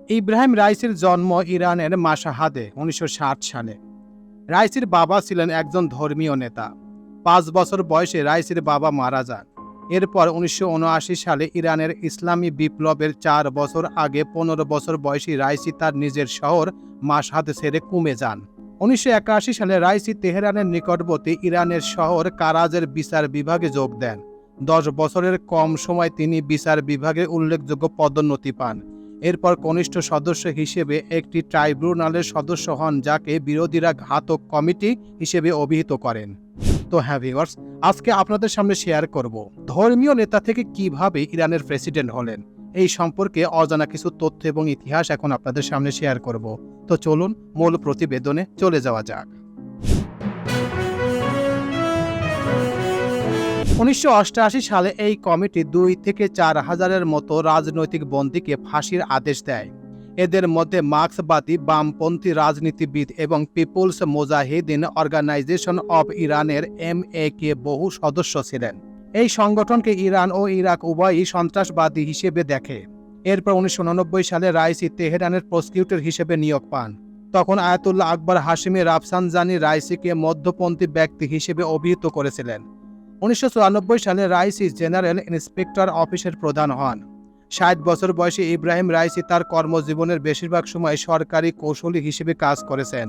ইব্রাহিম রাইসির জন্ম ইরানের মাশহাদে ১৯৬০ সালে। রাইসির বাবা ছিলেন একজন ধর্মীয় নেতা। ৫ বছর বয়সে রাইসির বাবা মারা যান। এরপর ১৯৭৯ সালে ইরানের ইসলামী বিপ্লবের ৪ বছর আগে ১৫ বছর বয়সী রাইসি তার নিজের শহর মাশহাদ ছেড়ে কুমে যান। ১৯৮১ সালে রাইসি তেহরানের নিকটবর্তী ইরানের শহর কারাজের বিচার বিভাগে যোগ দেন। ১০ বছরের কম সময় তিনি বিচার বিভাগে উল্লেখযোগ্য পদোন্নতি পান। এরপর কনিষ্ঠ সদস্য হিসেবে একটি ট্রাইব্যুনালের সদস্য হন, যাকে বিরোধীরা ঘাতক কমিটি হিসেবে অভিহিত করেন। তো হ্যাঁ ভিউয়ার্স, আজকে আপনাদের সামনে শেয়ার করব ধর্মীয় নেতা থেকে কিভাবে ইরানের প্রেসিডেন্ট হলেন। এই সম্পর্কে অজানা কিছু তথ্য এবং ইতিহাস এখন আপনাদের সামনে শেয়ার করব। তো চলুন মূল প্রতিবেদনে চলে যাওয়া যাক। ১৯৮৮ সালে এই কমিটি ২ থেকে ৪ হাজারের মতো রাজনৈতিক বন্দীকে ফাঁসির আদেশ দেয়। এদের মধ্যে মার্ক্সবাদী বামপন্থী রাজনীতিবিদ এবং পিপুলস মুজাহিদিন অর্গানাইজেশন অব ইরানের MAK বহু সদস্য ছিলেন। এই সংগঠনকে ইরান ও ইরাক উভয়ই সন্ত্রাসবাদী হিসেবে দেখে। এরপর ১৯৮৯ সালে রাইসি তেহরানের প্রসিকিউটর হিসেবে নিয়োগ পান। তখন আয়াতুল্লাহ আকবর হাশিমি রাফসানজানি রাইসিকে মধ্যপন্থী ব্যক্তি হিসেবে অভিহিত করেছিলেন। ১৯৯৪ সালে রাইসি জেনারেল ইন্সপেক্টর অফিসের প্রধান হন। ৬০ বছর বয়সী ইব্রাহিম রাইসি তার কর্মজীবনের বেশিরভাগ সময় সরকারি কৌশলী হিসেবে কাজ করেছেন।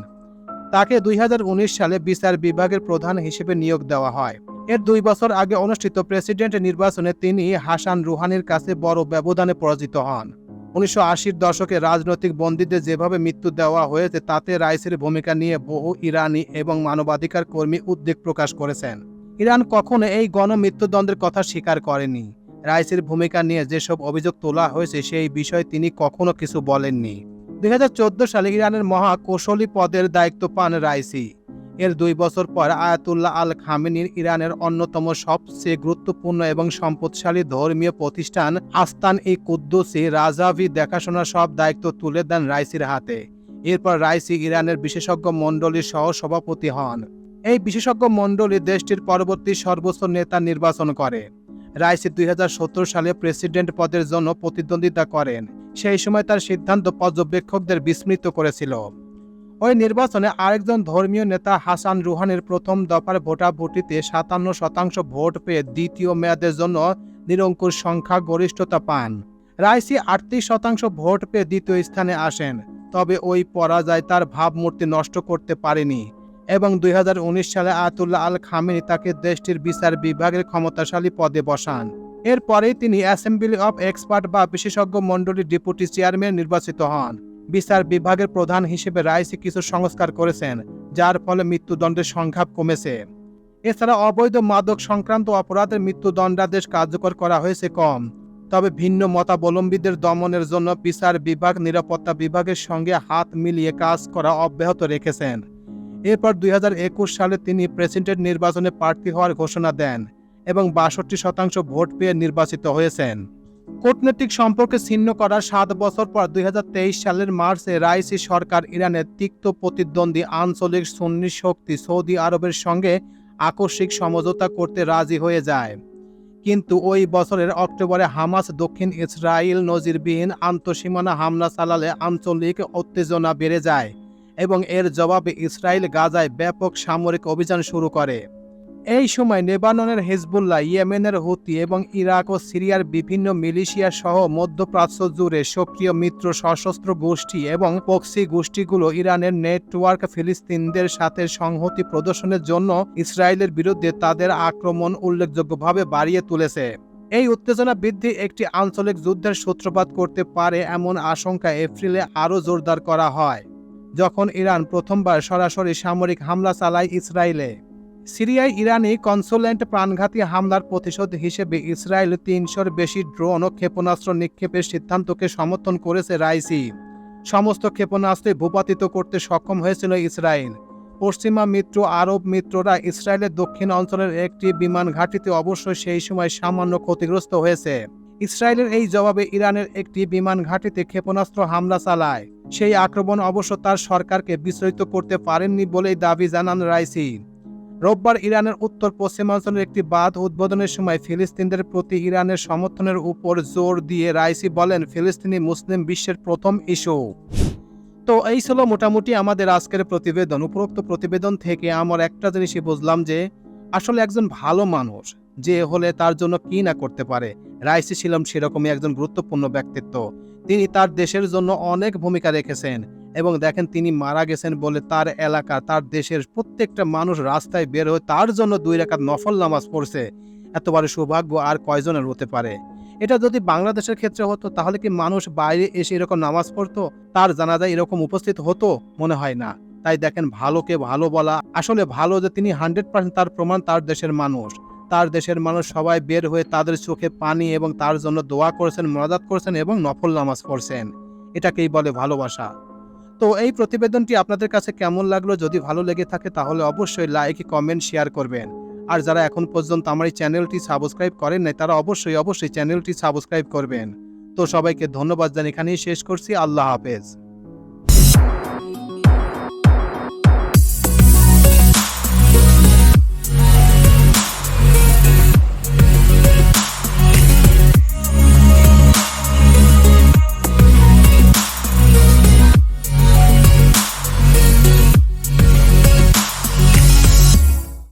তাকে ২০১৯ সালে বিচার বিভাগের প্রধান হিসেবে নিয়োগ দেওয়া হয়। এর ২ বছর আগে অনুষ্ঠিত প্রেসিডেন্ট নির্বাচনে তিনি হাসান রুহানির কাছে বড় ব্যবধানে পরাজিত হন। ১৯৮০-র দশকে রাজনৈতিক বন্দীদের যেভাবে মৃত্যু দেওয়া হয়েছে তাতে রাইসির ভূমিকা নিয়ে বহু ইরানি এবং মানবাধিকার কর্মী উদ্বেগ প্রকাশ করেছেন। ইরান কখনো এই গণমৃত্যুদণ্ডের কথা স্বীকার করেনি। রাইসির ভূমিকা নিয়ে যেসব অভিযোগ তোলা হয়েছে সেই বিষয়ে তিনি কখনো কিছু বলেননি। ২০১৪ সালে ইরানের মহাকৌশলী পদের দায়িত্ব পান রাইসি। এর ২ বছর পর আয়াতুল্লাহ আল খামেনির ইরানের অন্যতম সবচেয়ে গুরুত্বপূর্ণ এবং সম্পদশালী ধর্মীয় প্রতিষ্ঠান আস্তান-ই-কুদ্দুসি রাজাভি দেখাশোনার সব দায়িত্ব তুলে দেন রাইসির হাতে। এরপর রাইসি ইরানের বিশেষজ্ঞ মণ্ডলীর সহ সভাপতি হন। এই বিশেষজ্ঞ মণ্ডলী দেশটির পরবর্তী সর্বোচ্চ নেতা নির্বাচন করে। রাইসি ২০১৭ সালে প্রেসিডেন্ট পদের জন্য প্রতিদ্বন্দ্বিতা করেন। সেই সময় তার সিদ্ধান্ত পর্যবেক্ষকদের বিস্মিত করেছিল। ওই নির্বাচনে আরেকজন ধর্মীয় নেতা হাসান রুহানির প্রথম দফার ভোটাভুটিতে ৫৭% ভোট পেয়ে দ্বিতীয় মেয়াদের জন্য নিরঙ্কুশ সংখ্যাগরিষ্ঠতা পান। রাইসি ৩৮% ভোট পেয়ে দ্বিতীয় স্থানে আসেন। তবে ওই পরাজয় তার ভাবমূর্তি নষ্ট করতে পারেনি এবং ২০১৯ সালে আয়াতুল্লাহ আল খামেনি তাকে দেশটির বিচার বিভাগের ক্ষমতাশালী পদে বসান। এরপরেই তিনি অ্যাসেম্বলি অব এক্সপার্ট বা বিশেষজ্ঞ মণ্ডলীর ডেপুটি চেয়ারম্যান নির্বাচিত হন। বিচার বিভাগের প্রধান হিসেবে রাইসি কিছু সংস্কার করেছেন, যার ফলে মৃত্যুদণ্ডের সংখ্যা কমেছে। এছাড়া অবৈধ মাদক সংক্রান্ত অপরাধের মৃত্যুদণ্ডাদেশ কার্যকর করা হয়েছে কম। তবে ভিন্ন মতাবলম্বীদের দমনের জন্য বিচার বিভাগ নিরাপত্তা বিভাগের সঙ্গে হাত মিলিয়ে কাজ করা অব্যাহত রেখেছেন। এরপর ২০২১ সালে তিনি প্রেসিডেন্ট নির্বাচনে প্রার্থী হওয়ার ঘোষণা দেন এবং ৬২% ভোট পেয়ে নির্বাচিত হয়েছেন। কূটনৈতিক সম্পর্ক ছিন্ন করার ৭ বছর পর ২০২৩ সালের মার্চে রাইসি সরকার ইরানের তিক্ত প্রতিদ্বন্দ্বী আঞ্চলিক সুন্নি শক্তি সৌদি আরবের সঙ্গে আকস্মিক সমঝোতা করতে রাজি হয়ে যায়। কিন্তু ওই বছরের অক্টোবরে হামাস দক্ষিণ ইসরায়েল নজিরবিহীন আন্তঃসীমানা হামলা চালালে আঞ্চলিক উত্তেজনা বেড়ে যায় এবং এর জবাবে ইসরায়েল গাজায় ব্যাপক সামরিক অভিযান শুরু করে। এই সময় লেবাননের হিজবুল্লাহ, ইয়েমেনের হুতি এবং ইরাক ও সিরিয়ার বিভিন্ন মিলিশিয়া সহ মধ্যপ্রাচ্য জুড়ে সক্রিয় মিত্র সশস্ত্র গোষ্ঠী এবং প্রক্সি গোষ্ঠীগুলো ইরানের নেটওয়ার্ক ফিলিস্তিনদের সাথে সংহতি প্রদর্শনের জন্য ইসরায়েলের বিরুদ্ধে তাদের আক্রমণ উল্লেখযোগ্যভাবে বাড়িয়ে তুলেছে। এই উত্তেজনা বৃদ্ধি একটি আঞ্চলিক যুদ্ধের সূত্রপাত করতে পারে এমন আশঙ্কা এপ্রিলে আরও জোরদার করা হয়, যখন ইরান প্রথমবার সরাসরি সামরিক হামলা চালায় ইসরায়েলে। সিরিয়ায় ইরানি কনসুলেন্ট প্রাণঘাতী হামলার প্রতিশোধ হিসেবে ইসরায়েল ৩০০-র বেশি ড্রোন ও ক্ষেপণাস্ত্র নিক্ষেপের সিদ্ধান্তকে সমর্থন করেছে রাইসি। সমস্ত ক্ষেপণাস্ত্রে ভূপাতিত করতে সক্ষম হয়েছিল ইসরায়েল। পশ্চিমা মিত্র আরব মিত্ররা ইসরায়েলের দক্ষিণ অঞ্চলের একটি বিমান ঘাঁটিতে অবশ্য সেই সময় সামান্য ক্ষতিগ্রস্ত হয়েছে। ইসরায়েলের এই জবাবে ইরানের একটি বিমান ঘাঁটিতে ক্ষেপণাস্ত্র হামলা চালায়। সেই আক্রমণ অবশ্য তার সরকারকে বিচলিত করতে পারেননি বলেই দাবি জানান রাইসি। রোববার ইরানের উত্তর পশ্চিমাঞ্চলের একটি বাঁধ উদ্বোধনের সময় ফিলিস্তিনিদের প্রতি ইরানের সমর্থনের উপর জোর দিয়ে রাইসি বলেন, ফিলিস্তিনি মুসলিম বিশ্বের প্রথম ইস্যু। তো এই ছিল মোটামুটি আমাদের আজকের প্রতিবেদন। উপরোক্ত প্রতিবেদন থেকে আমার একটা জিনিসই বুঝলাম যে আসলে একজন ভালো মানুষ যে হলে তার জন্য কি না করতে পারে। রাইসি ছিলাম সেরকমই একজন গুরুত্বপূর্ণ ব্যক্তিত্ব। তিনি তার দেশের জন্য অনেক ভূমিকা রেখেছেন এবং দেখেন তিনি মারা গেছেন বলে তার এলাকা, তার দেশের প্রত্যেকটা মানুষ রাস্তায় বের হয়ে তার জন্য 2 রাকাত নফল নামাজ পড়ছে। এত বড় সৌভাগ্য আর কয়জনের হতে পারে? এটা যদি বাংলাদেশের ক্ষেত্রে হতো তাহলে কি মানুষ বাইরে এসে এরকম নামাজ পড়তো? তার জানাজায় এরকম উপস্থিত হতো? মনে হয় না। তাই দেখেন ভালোকে ভালো বলা, আসলে ভালো যে তিনি 100% তার প্রমাণ তার দেশের মানুষ। তার দেশের মানুষ সবাই বের হয়ে তাদের চোখে পানি এবং তার জন্য দোয়া করেছেন, মুনাজাত করেছেন এবং নফল নামাজ পড়ছেন। এটাকেই বলে ভালোবাসা। তো এই প্রতিবেদনটি আপনাদের কাছে কেমন লাগলো? যদি ভালো লেগে থাকে তাহলে অবশ্যই লাইক, কমেন্ট, শেয়ার করবেন। আর যারা এখন পর্যন্ত আমার এই চ্যানেলটি সাবস্ক্রাইব করেন নাই তারা অবশ্যই চ্যানেলটি সাবস্ক্রাইব করবেন। তো সবাইকে ধন্যবাদ জানিয়ে এখানেই শেষ করছি। আল্লাহ হাফেজ।